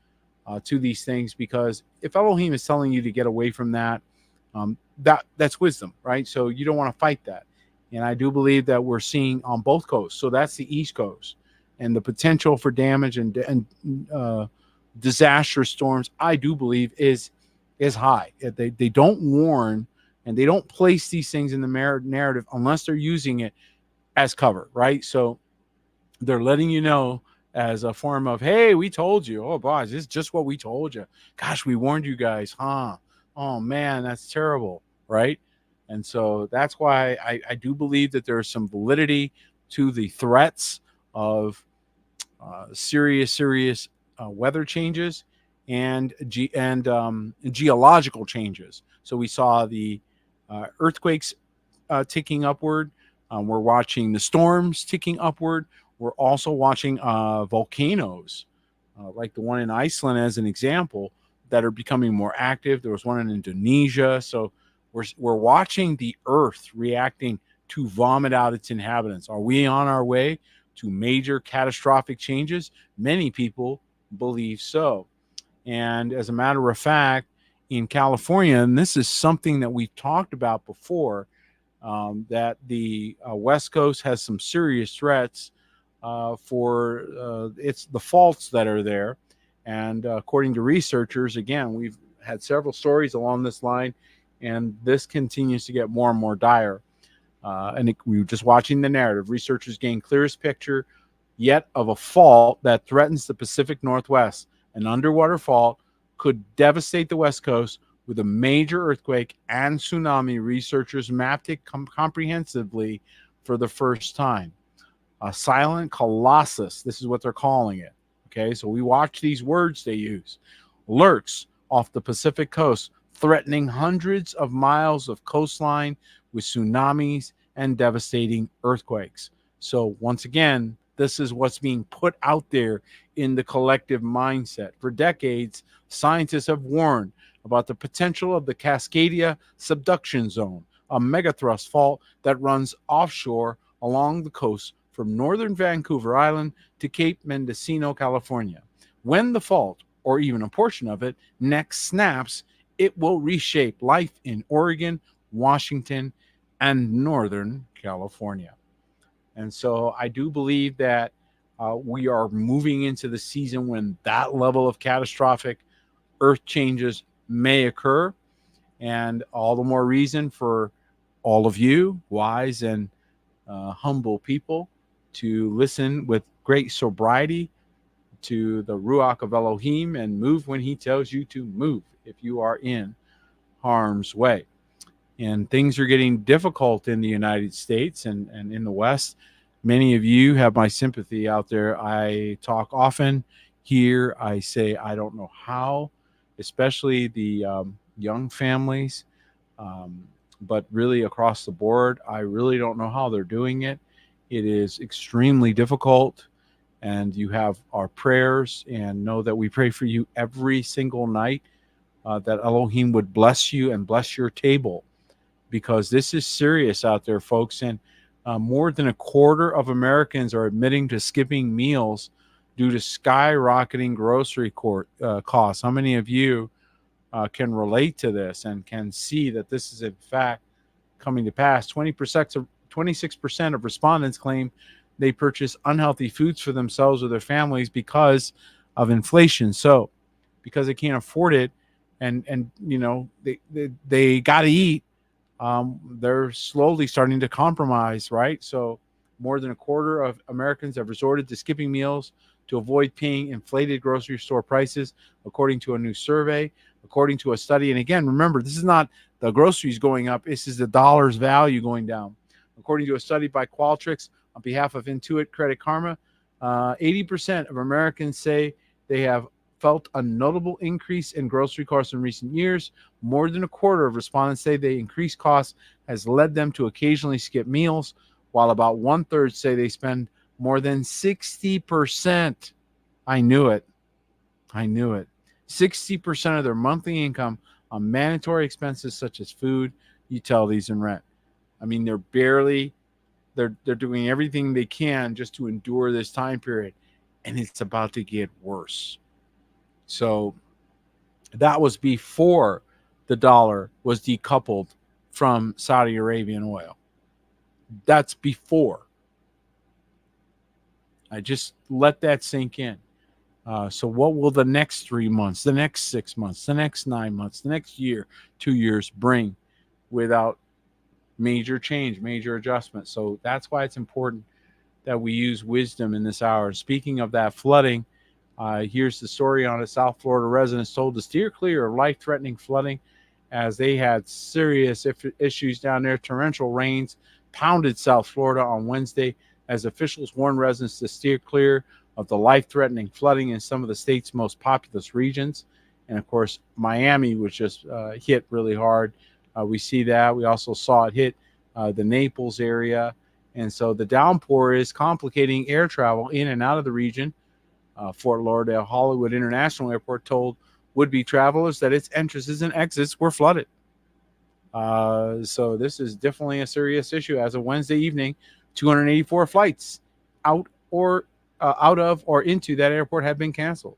to these things, because if Elohim is telling you to get away from that, that's wisdom, right? So you don't want to fight that. And I do believe that we're seeing on both coasts. So that's the East Coast, and the potential for damage and disastrous storms, I do believe is high. They don't warn, and they don't place these things in the narrative unless they're using it as cover, right? So they're letting you know as a form of, hey, we told you. Oh, boss, this is just what we told you. Gosh, we warned you guys, huh? Oh, man, that's terrible, right? And so that's why I do believe that there's some validity to the threats of serious weather changes and geological changes. So we saw the earthquakes ticking upward. We're watching the storms ticking upward. We're also watching volcanoes, like the one in Iceland as an example, that are becoming more active. There was one in Indonesia. So we're watching the earth reacting to vomit out its inhabitants. Are we on our way to major catastrophic changes? Many people believe so. And as a matter of fact, in California, and this is something that we've talked about before, that the West Coast has some serious threats for it's the faults that are there. And according to researchers, again, we've had several stories along this line, and this continues to get more and more dire. We were just watching the narrative. Researchers gain clearest picture yet of a fault that threatens the Pacific Northwest. An underwater fault could devastate the West Coast with a major earthquake and tsunami. Researchers mapped it comprehensively for the first time. A silent colossus, this is what they're calling it. Okay, so we watch these words they use. Lurks off the Pacific coast, threatening hundreds of miles of coastline with tsunamis and devastating earthquakes. So once again, This is what's being put out there in the collective mindset. For decades, scientists have warned about the potential of the Cascadia subduction zone, a megathrust fault that runs offshore along the coast from northern Vancouver Island to Cape Mendocino, California. When the fault, or even a portion of it, next snaps, it will reshape life in Oregon, Washington, and Northern California. And so I do believe that we are moving into the season when that level of catastrophic earth changes may occur. And all the more reason for all of you, wise and humble people, to listen with great sobriety to the Ruach of Elohim and move when he tells you to move if you are in harm's way. And things are getting difficult in the United States and in the West. Many of you have my sympathy out there. I talk often here. I say I don't know how, especially the young families, but really across the board, I really don't know how they're doing it. It is extremely difficult, and you have our prayers, and know that we pray for you every single night, that Elohim would bless you and bless your table, because this is serious out there, folks. And more than a quarter of Americans are admitting to skipping meals due to skyrocketing grocery costs. How many of you can relate to this and can see that this is in fact coming to pass? 26% of respondents claim they purchase unhealthy foods for themselves or their families because of inflation. So because they can't afford it, and you know, they got to eat, they're slowly starting to compromise, right? So more than a quarter of Americans have resorted to skipping meals to avoid paying inflated grocery store prices, according to a new survey, according to a study. And again, remember, this is not the groceries going up, this is the dollar's value going down. According to a study by Qualtrics on behalf of Intuit Credit Karma, 80% of Americans say they have felt a notable increase in grocery costs in recent years. More than a quarter of respondents say the increased costs has led them to occasionally skip meals, while about 1/3 say they spend more than 60%. I knew it. 60% of their monthly income on mandatory expenses such as food, utilities, and rent. I mean, they're doing everything they can just to endure this time period, and it's about to get worse. So that was before the dollar was decoupled from Saudi Arabian oil. That's before. I just let that sink in. So what will the next 3 months, the next 6 months, the next 9 months, the next year, 2 years bring without major change, major adjustment? So that's why it's important that we use wisdom in this hour. Speaking of that flooding, here's the story on a South Florida residents told to steer clear of life-threatening flooding as they had serious issues down there. Torrential rains pounded South Florida on Wednesday as officials warned residents to steer clear of the life-threatening flooding in some of the state's most populous regions. And of course, Miami was just hit really hard. We see that. We also saw it hit the Naples area. And so the downpour is complicating air travel in and out of the region. Fort Lauderdale Hollywood International Airport told would-be travelers that its entrances and exits were flooded. So this is definitely a serious issue. As of Wednesday evening, 284 flights out of or into that airport have been canceled.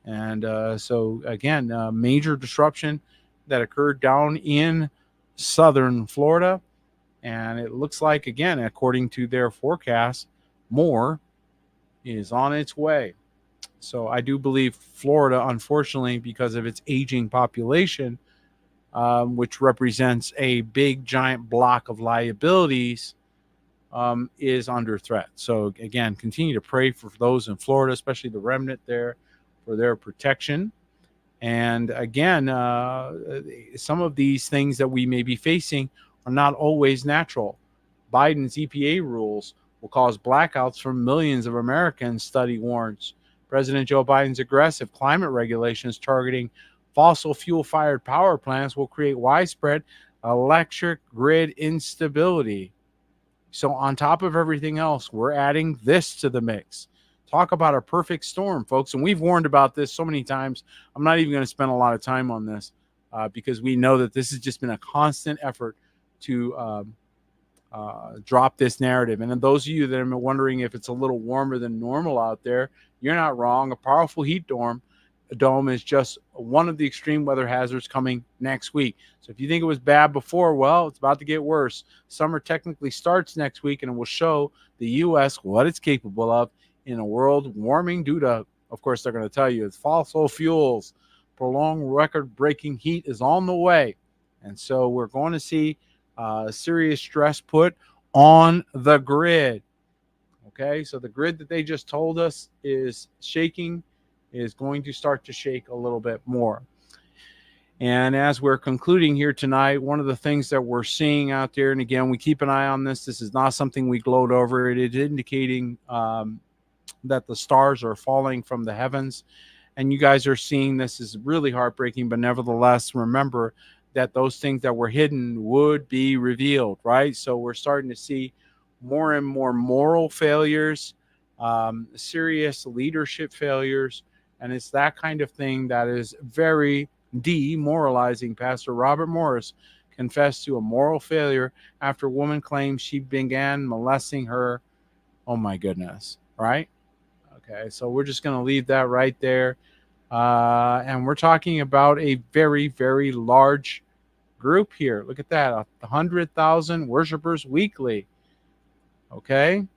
And so again, major disruption that occurred down in southern Florida. And it looks like, again, according to their forecast, more is on its way. So I do believe Florida, unfortunately, because of its aging population, which represents a big, giant block of liabilities, is under threat. So again, continue to pray for those in Florida, especially the remnant there, for their protection. And again, some of these things that we may be facing are not always natural. Biden's EPA rules will cause blackouts for millions of Americans, study warns. President Joe Biden's aggressive climate regulations targeting fossil fuel-fired power plants will create widespread electric grid instability. So on top of everything else, we're adding this to the mix. Talk about a perfect storm, folks. And we've warned about this so many times. I'm not even going to spend a lot of time on this because we know that this has just been a constant effort to drop this narrative. And then those of you that are wondering if it's a little warmer than normal out there, you're not wrong. A powerful heat dome is just one of the extreme weather hazards coming next week. So if you think it was bad before, well, it's about to get worse. Summer technically starts next week, and it will show the U.S. what it's capable of in a world warming due to, of course, they're going to tell you it's fossil fuels. Prolonged record-breaking heat is on the way. And so we're going to see serious stress put on the grid. Okay, so the grid that they just told us is shaking is going to start to shake a little bit more. And as we're concluding here tonight, one of the things that we're seeing out there, and again, we keep an eye on this. This is not something we gloat over. It is indicating that the stars are falling from the heavens. And you guys are seeing this is really heartbreaking, but nevertheless, remember that those things that were hidden would be revealed, right? So we're starting to see more and more moral failures, serious leadership failures, and it's that kind of thing that is very demoralizing. Pastor Robert Morris confessed to a moral failure after a woman claims she began molesting her. Oh my goodness, right? Okay, so we're just going to leave that right there. And we're talking about a very, very large group here. Look at that, 100,000 worshipers weekly. Okay,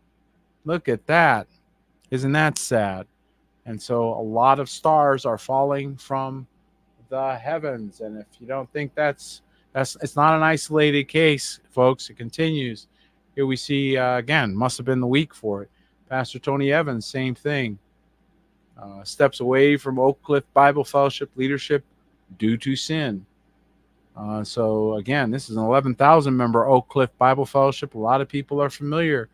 look at that. Isn't that sad? And so a lot of stars are falling from the heavens. And if you don't think that's it's not an isolated case, folks. It continues. Here we see again, must have been the week for it. Pastor Tony Evans, same thing. Steps away from Oak Cliff Bible Fellowship leadership due to sin. So again, this is an 11,000 member Oak Cliff Bible Fellowship. A lot of people are familiar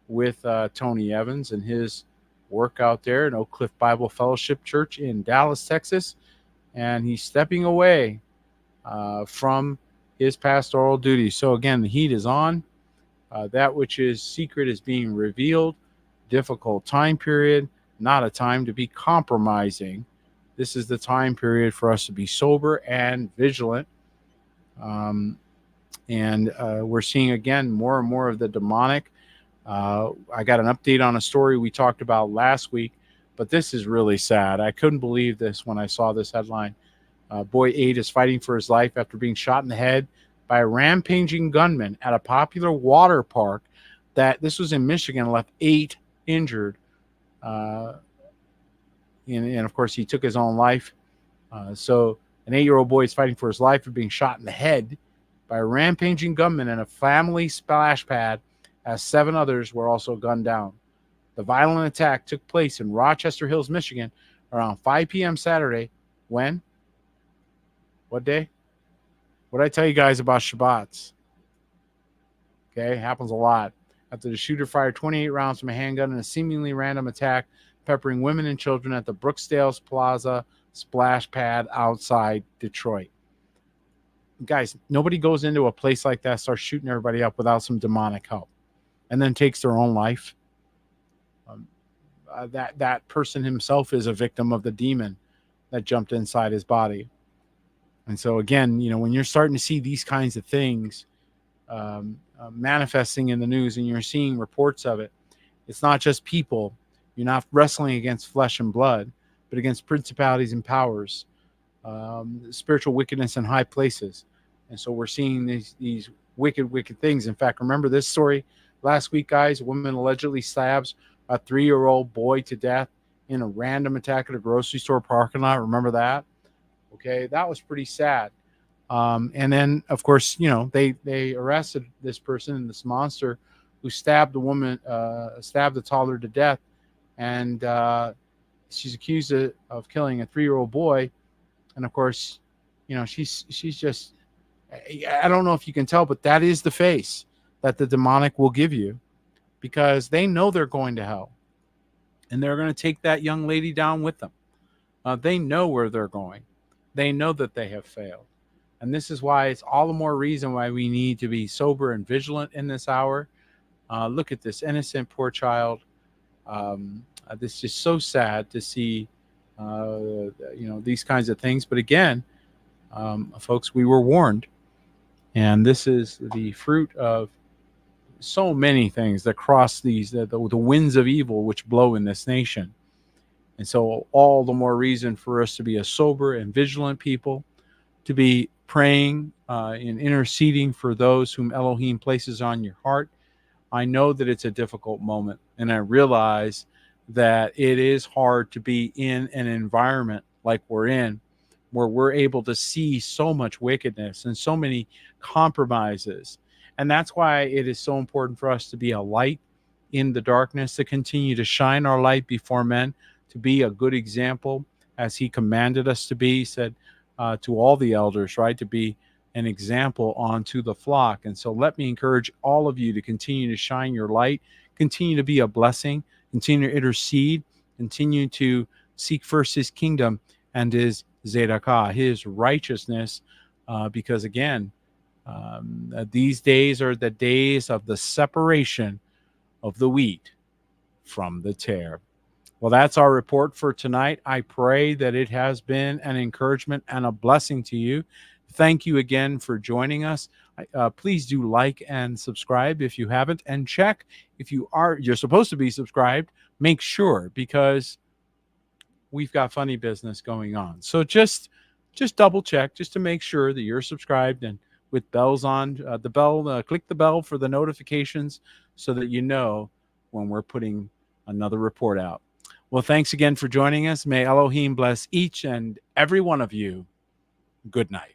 with Tony Evans and his work out there in Oak Cliff Bible Fellowship Church in Dallas, Texas. And he's stepping away from his pastoral duties. So again, the heat is on. That which is secret is being revealed. Difficult time period, not a time to be compromising. This is the time period for us to be sober and vigilant. And we're seeing, again, more and more of the demonic. I got an update on a story we talked about last week, but this is really sad. I couldn't believe this when I saw this headline. Boy 8 is fighting for his life after being shot in the head by a rampaging gunman at a popular water park. This was in Michigan, left 8 injured. And of course, he took his own life. So an 8-year-old boy is fighting for his life for being shot in the head by a rampaging gunman in a family splash pad, as 7 others were also gunned down. The violent attack took place in Rochester Hills, Michigan, around 5 p.m. Saturday. When? What day? What did I tell you guys about Shabbats? Okay, happens a lot. After the shooter fired 28 rounds from a handgun in a seemingly random attack, peppering women and children at the Brooksdale Plaza splash pad outside Detroit. Guys, nobody goes into a place like that, starts shooting everybody up without some demonic help, and then takes their own life. That person himself is a victim of the demon that jumped inside his body. And so again, when you're starting to see these kinds of things manifesting in the news, and you're seeing reports of it, it's not just people. You're not wrestling against flesh and blood, but against principalities and powers, spiritual wickedness in high places. And so we're seeing these wicked things. In fact, remember this story last week, guys? A woman allegedly stabs a 3-year-old boy to death in a random attack at a grocery store parking lot. Remember that? Okay, that was pretty sad. And then, of course, they arrested this person, this monster, who stabbed the toddler to death, and she's accused of killing a 3-year-old boy. And of course, she's just, I don't know if you can tell, but that is the face that the demonic will give you, because they know they're going to hell, and they're going to take that young lady down with them. They know where they're going. They know that they have failed. And this is why it's all the more reason why we need to be sober and vigilant in this hour. Look at this innocent poor child. This is just so sad to see, these kinds of things. But again, folks, we were warned, and this is the fruit of so many things that cross the winds of evil which blow in this nation. And so, all the more reason for us to be a sober and vigilant people, to be praying and interceding for those whom Elohim places on your heart. I know that it's a difficult moment, and I realize that it is hard to be in an environment like we're in, where we're able to see so much wickedness and so many compromises. And that's why it is so important for us to be a light in the darkness, to continue to shine our light before men, to be a good example as he commanded us to be. He said to all the elders, right, to be an example onto the flock. And so let me encourage all of you to continue to shine your light, continue to be a blessing, continue to intercede, continue to seek first his kingdom and his Zedakah, his righteousness, because again, these days are the days of the separation of the wheat from the tare. Well, that's our report for tonight. I pray that it has been an encouragement and a blessing to you. Thank you again for joining us. Please do like and subscribe if you haven't, and check if you're supposed to be subscribed. Make sure, because we've got funny business going on. So just double check just to make sure that you're subscribed, and with bells on, click the bell for the notifications so that you know when we're putting another report out. Well, thanks again for joining us. May Elohim bless each and every one of you. Good night.